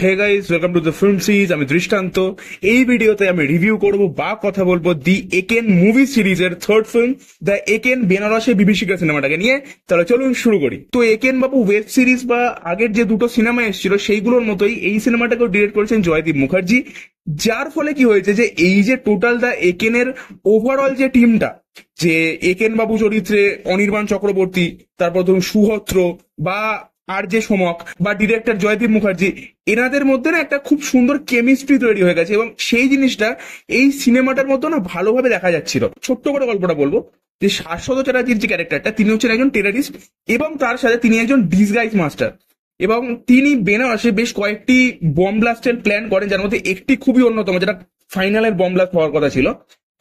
Hey guys, welcome to the film series. আমি দৃষ্টান্ত। এই ভিডিওতে আমি রিভিউ করব বা কথা বলবো দি একেন মুভি সিরিজের থার্ড ফিল্ম দ্য একেন বেনারসে বিভীষিকা সিনেমাটাকে নিয়ে। তাহলে চলুন শুরু করি। তো একেন বাবু ওয়েব সিরিজ বা আগের যে দুটো সিনেমা এসেছিল সেইগুলোর মতোই এই সিনেমাটাকেও ডিরেক্ট করেছেন জয়দীপ মুখার্জি। যার ফলে কি হয়েছে যে এই যে টোটাল দ্য একেনের ওভারঅল যে টিমটা, যে একেন বাবু চরিত্রে অনির্বাণ চক্রবর্তী, তারপর ধরুন সুহত্র বা আর যে সমক বা ডিরেক্টর জয়দীপ মুখার্জি, এনাদের মধ্যে না একটা খুব সুন্দর কেমিস্ট্রি তৈরি হয়ে গেছে এবং সেই জিনিসটা এই সিনেমাটার মধ্যে না ভালোভাবে দেখা যাচ্ছিল। ছোট্ট করে গল্পটা বলবো যে শাশ্বত চ্যাটার্জির যে ক্যারেক্টারটা, তিনি হচ্ছেন একজন টেরারিস্ট এবং তার সাথে তিনি একজন ডিসগাইজ মাস্টার। এবং তিনি বেনারসে বেশ কয়েকটি বম ব্লাস্টের প্ল্যান করেন, যার মধ্যে একটি খুবই অন্যতম, যেটা ফাইনালের বম ব্লাস্ট হওয়ার কথা ছিল।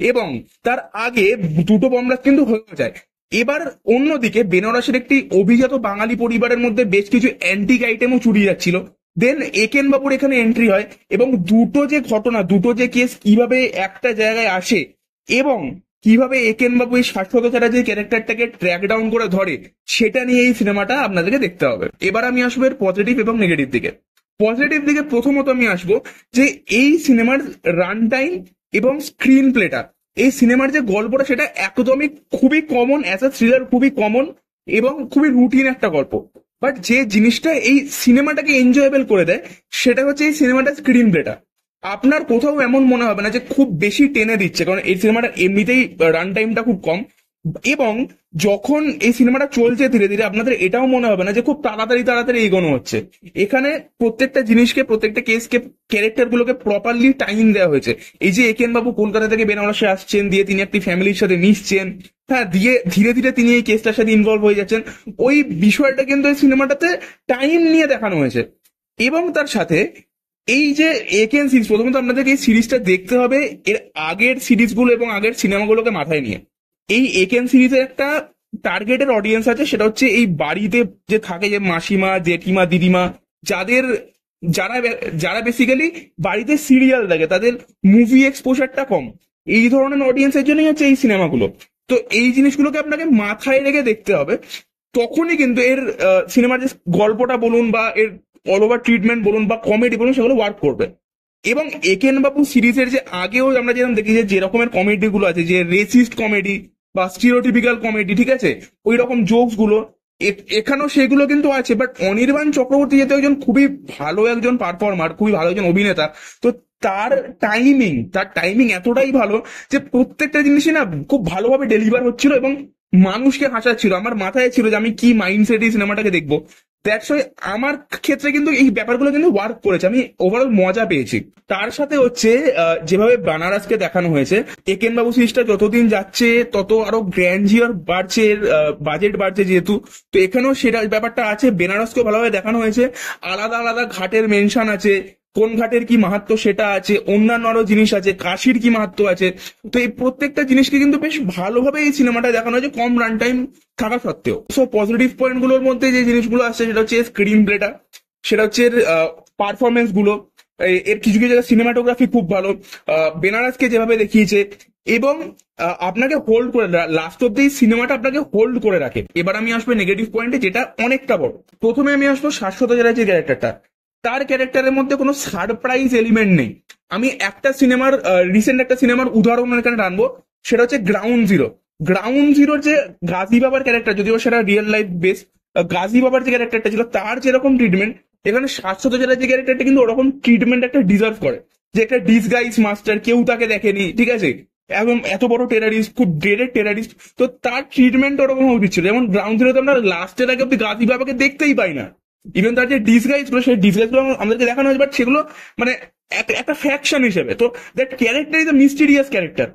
এবং তার আগে দুটো বম ব্লাস্ট কিন্তু হয়ে যায়। এবার অন্যদিকে বেনারসের একটি অভিজাত বাঙালি পরিবারের মধ্যে বেশ কিছু অ্যান্টিক আইটেমও চুরি যাচ্ছিল। দেন একেন বাবুর এখানে এন্ট্রি হয় এবং দুটো যে ঘটনা, দুটো যে কেস কিভাবে একটা জায়গায় আসে এবং কিভাবে একেন বাবু এই শাশ্বত চ্যাটার্জির ক্যারেক্টারটাকে ট্র্যাক ডাউন করে ধরে, সেটা নিয়ে এই সিনেমাটা আপনাদেরকে দেখতে হবে। এবার আমি আসবো এর পজিটিভ এবং নেগেটিভ দিকে। পজিটিভ দিকে প্রথমত আমি আসবো যে এই সিনেমার রান টাইম এবং স্ক্রিন প্লেটা, এই সিনেমার যে গল্পটা সেটা একদমই খুবই কমন, অ্যাজ আ থ্রিলার খুবই কমন এবং খুবই রুটিন একটা গল্প। বাট যে জিনিসটা এই সিনেমাটাকে এনজয়েবল করে দেয় সেটা হচ্ছে এই সিনেমাটার স্ক্রিন প্লেটা। আপনার কোথাও এমন মনে হবে না যে খুব বেশি টেনে দিচ্ছে, কারণ এই সিনেমাটার এমনিতেই রান টাইমটা খুব কম। এবং যখন এই সিনেমাটা চলছে ধীরে ধীরে আপনাদের এটাও মনে হবে না যে খুব তাড়াতাড়ি তাড়াতাড়ি এগোনো হচ্ছে। এখানে প্রত্যেকটা জিনিসকে, প্রত্যেকটা কেসকে, ক্যারেক্টার গুলোকে প্রপারলি টাইম দেওয়া হয়েছে। এই যে একেন বাবু কলকাতা থেকে বেনারসে আসছেন, দিয়ে তিনি একটি ফ্যামিলির সাথে মিশছেন, হ্যাঁ, দিয়ে ধীরে ধীরে তিনি এই কেসটার সাথে ইনভলভ হয়ে যাচ্ছেন, ওই বিষয়টা কিন্তু এই সিনেমাটাতে টাইম নিয়ে দেখানো হয়েছে। এবং তার সাথে এই যে একেন সিরিজ, প্রথমত আপনাদেরকে এই সিরিজটা দেখতে হবে এর আগের সিরিজগুলো এবং আগের সিনেমাগুলোকে মাথায় নিয়ে। এই একেন সিরিজের একটা টার্গেটের অডিয়েন্স আছে, সেটা হচ্ছে এই বাড়িতে যে থাকে, যে মাসিমা, জেঠিমা, দিদিমা, যাদের যারা যারা বেসিক্যালি বাড়িতে সিরিয়াল দেখে, তাদের মুভি এক্সপোজারটা কম, এই ধরনের অডিয়েন্সের জন্যই হচ্ছে এই সিনেমাগুলো। তো এই জিনিসগুলোকে আপনাকে মাথায় রেখে দেখতে হবে। তখনই কিন্তু এর সিনেমার যে গল্পটা বলুন বা এর অল ওভার ট্রিটমেন্ট বলুন বা কমেডি বলুন, সেগুলো ওয়ার্ক করবে। এবং একেন বাবু সিরিজের যে আগেও আমরা যেরকম দেখি যে যে রকমের কমেডি গুলো আছে, যে রেসিস্ট কমেডি বা স্টিরিওটিপিক্যাল কমেডি, ঠিক আছে, ওই রকম জোকস গুলো এখানেও সেগুলো কিন্তু আছে। বাট অনির্বাণ চক্রবর্তী যেহেতু একজন খুবই ভালো একজন পারফর্মার, খুবই ভালো একজন অভিনেতা, তো তার টাইমিং এতটাই ভালো যে প্রত্যেকটা জিনিসই না খুব ভালোভাবে ডেলিভার হচ্ছিল এবং মানুষকে হাসাচ্ছিল। আমার মাথায় ছিল যে আমি কি মাইন্ডসেট এই সিনেমাটাকে দেখবো। দ্যাটস ওয়াই আমার ক্ষেত্রে কিন্তু এই ব্যাপারগুলো কিন্তু ওয়ার্ক করেছে, আমি ওভারঅল মজা পেয়েছি। তার সাথে হচ্ছে যেভাবে বানারসকে দেখানো হয়েছে, একেন বাবু সিরিজটা যতদিন যাচ্ছে তত আরো গ্র্যান্ডিয়র বাড়ছে, বাজেট বাড়ছে যেহেতু, তো এখানেও সেটা ব্যাপারটা আছে। বেনারসকেও ভালোভাবে দেখানো হয়েছে, আলাদা আলাদা ঘাটের মেনশন আছে, কোন ঘাটের কি মাহাত্ম্য সেটা আছে, অন্যান্য আরো জিনিস আছে, কাশির কি মাহাত্ম্য আছে। তো এই প্রত্যেকটা জিনিসকে কিন্তু বেশ ভালোভাবে এই সিনেমাটা দেখানো হয়েছে, কম রান টাইম থাকা সত্ত্বেও। সো পজিটিভ পয়েন্ট গুলোর মধ্যে যে জিনিসগুলো আসছে সেটা হচ্ছে স্ক্রিন প্লেটা, সেটা হচ্ছে এর পারফরমেন্স গুলো, এর কিছু কিছু জায়গায় সিনেমাটোগ্রাফি খুব ভালো, বেনারসকে যেভাবে দেখিয়েছে এবং আপনাকে হোল্ড করে, লাস্ট অব্দি সিনেমাটা আপনাকে হোল্ড করে রাখে। এবার আমি আসবো নেগেটিভ পয়েন্টে, যেটা অনেকটা বড়। প্রথমে আমি আসবো শাশ্বত জেলার যে ক্যারেক্টারটা, তার ক্যারেক্টারের মধ্যে কোনো সারপ্রাইজ এলিমেন্ট নেই। আমি একটা সিনেমার, রিসেন্ট একটা সিনেমার উদাহরণ এখানে টানবো, সেটা হচ্ছে গ্রাউন্ড জিরো। গ্রাউন্ড জিরোর যে গাজী বাবার ক্যারেক্টার, যদিও সেটা রিয়েল লাইফ বেস, গাজী বাবার যে ক্যারেক্টারটা ছিল তার যেরকম ট্রিটমেন্ট, এখানে শাশ্বত জেলার যে ক্যারেক্টারটা কিন্তু ওরকম ট্রিটমেন্ট একটা ডিজার্ভ করে। যে একটা ডিসগাইজ মাস্টার, কেউ তাকে দেখেনি, ঠিক আছে, এবং এত বড় টেরারিস্ট, খুব ডেডেড টেরারিস্ট, তো তার ট্রিটমেন্ট ওরকম হওয়া উচিত ছিল। যেমন গ্রাউন্ড জিরোতে আমরা লাস্টের আগে অব্দি গাজী বাবাকে দেখতেই পাই না। ইভেন তার যে ডিসগাইজ গুলো, সেই ডিসগাইজ গুলো আমাদেরকে দেখানো হয়েছে, বাট সেগুলো মানে একটা ফ্যাকশন হিসেবে। তো that character is a mysterious character.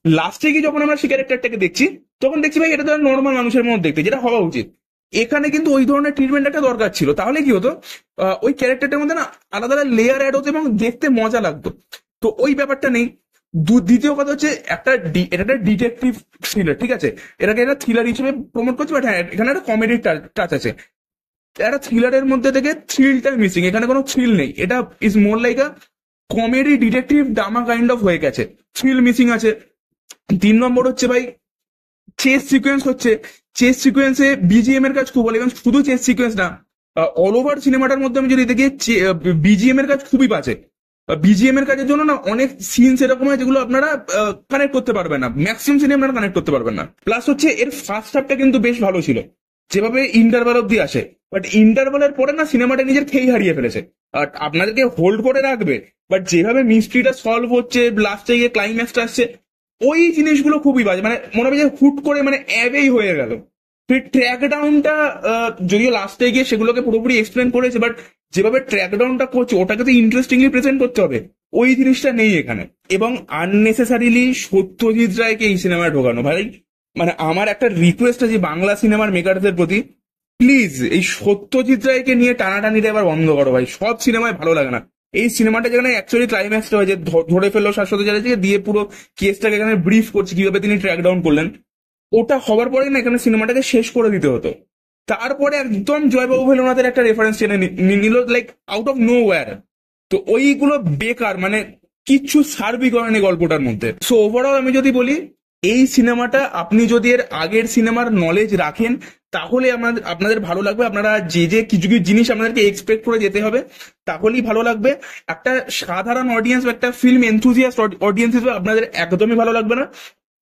লাস্টে গিয়ে যখন আমরা সেই ক্যারেক্টারটাকে দেখছি, তখন দেখছি ভাই এটা তো নর্মাল মানুষের মধ্যে দেখতে, যেটা হওয়া উচিত। এখানে কিন্তু ওই ধরনের ট্রিটমেন্ট একটা দরকার ছিল, তাহলে কি হতো, ওই ক্যারেক্টারটার মধ্যে না আলাদা আলাদা লেয়ার অ্যাড হতো এবং দেখতে মজা লাগতো। তো ওই ব্যাপারটা নেই। দ্বিতীয় কথা হচ্ছে এটা একটা ডিটেকটিভ থ্রিলার, ঠিক আছে, এটাকে একটা থ্রিলার হিসেবে প্রমোট করছে, বাট হ্যাঁ এখানে একটা কমেডি টাচ আছে। একটা থ্রিলারের মধ্যে থেকে থ্রিলটা মিসিং, এখানে কোনো থ্রিল নেই। এটা is more like a comedy detective drama kind of হয়ে গেছে, থ্রিল মিসিং আছে। 3 নম্বর হচ্ছে ভাই চেস সিকোয়েন্স হচ্ছে, চেস সিকোয়েন্সে বিজিএম এর কাজ খুব ভালো, এবং শুধু চেস সিকোয়েন্স না, অল ওভার সিনেমাটার মধ্যে আমি যদি দেখি বিজিএম এর কাজ খুবই বাজে। বিজিএম এর কাজের জন্য না অনেক সিনস এরকম হয় যেগুলো আপনারা কানেক্ট করতে পারবেন না, ম্যাক্সিমাম সিনে আপনারা কানেক্ট করতে পারবেন না। প্লাস হচ্ছে এর ফার্স্ট হাফটা কিন্তু বেশ ভালো ছিল, যেভাবে ইন্টারভাল অব্দি আসে, বাট ইন্টারভালের পরে না সিনেমাটা নিজের খেই হারিয়ে ফেলেছে। আর আপনাদেরকে হোল্ড করে রাখবে, বাট যেভাবে মিস্ট্রিটা সলভ হচ্ছে, লাস্টে গিয়ে ক্লাইম্যাক্সটা আসছে, ওই জিনিসগুলো খুবই বাজে। মানে মনে হবে যে হুট করে মানে অ্যাবেই হয়ে গেল। তো ট্র্যাক ডাউনটা যদিও লাস্টে গিয়ে সেগুলোকে পুরোপুরি এক্সপ্লেন করেছে, বাট যেভাবে ট্র্যাক ডাউনটা করছে ওটাকে তো ইন্টারেস্টিংলি প্রেজেন্ট করতে হবে, ওই জিনিসটা নেই এখানে। এবং আননেসেসারিলি সত্যজিৎ রায়কে এই সিনেমায় ঢোকানো ভাই, মানে আমার একটা রিকোয়েস্ট আছে বাংলা সিনেমার মেকারদের প্রতি, প্লিজ এই সত্যজিৎ রায়কে নিয়ে টানাটানিটা এবার বন্ধ করো ভাই, সব সিনেমায় ভালো লাগে না। এই সিনেমাটা যেখানে অ্যাকচুয়ালি ক্লাইম্যাক্সটা হয় যে ধরে ফেললো শাশ্বত চ্যাটার্জিকে দিয়ে পুরো কেসটাকে এখানে ব্রিফ করছে কিভাবে তিনি ট্র্যাক ডাউন করলেন, ওটা হবার পরে না এখানে সিনেমাটাকে শেষ করে দিতে হতো। তারপরে একদম জয়বাবু ভেলুনাথের একটা রেফারেন্স টেনে নিল like out of no wire. তো ওইগুলো বেকার, মানে কিচ্ছু সার্ভই করেনি গল্পটার মধ্যে। সো ওভারঅল আমি যদি বলি, এই সিনেমাটা আপনি যদি এর আগের সিনেমার নলেজ রাখেন তাহলে আপনাদের ভালো লাগবে। আপনারা যে যে কিছু কিছু জিনিস আপনাদেরকে এক্সপেক্ট করে যেতে হবে তাহলেই ভালো লাগবে। একটা সাধারণ অডিয়েন্স বা একটা ফিল্ম এনথুজিয়াস্ট অডিয়েন্স হিসেবে আপনাদের একদমই ভালো লাগবে না।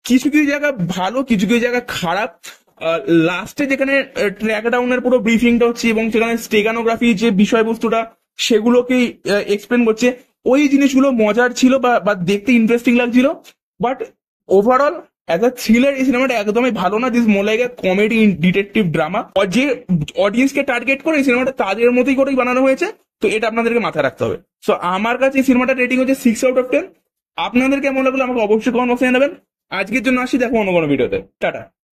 কিছু কিছু জায়গা ভালো, কিছু কিছু জায়গা খারাপ। লাস্টে যেখানে ট্র্যাক ডাউনের পুরো ব্রিফিংটা হচ্ছে এবং সেখানে স্টেগানোগ্রাফি যে বিষয়বস্তুটা সেগুলোকেই এক্সপ্লেন করছে, ওই জিনিসগুলো মজার ছিল বা দেখতে ইন্টারেস্টিং লাগছিল। But overall as a thriller এই সিনেমাটা একদমই ভালো না। This more like a comedy detective drama. যে অডিয়েন্সকে টার্গেট করে এই সিনেমাটা তাদের মতোই করেই বানানো হয়েছে, তো এটা আপনাদেরকে মাথায় রাখতে হবে। সো আমার কাছে এই সিনেমাটা রেটিং হচ্ছে 6/10। আপনাদের কেমন লাগলো আমাকে অবশ্যই কমেন্ট বক্সে জানাবেন। আজকের জন্য আসি, দেখো অন্য কোনো ভিডিওতে। টাটা।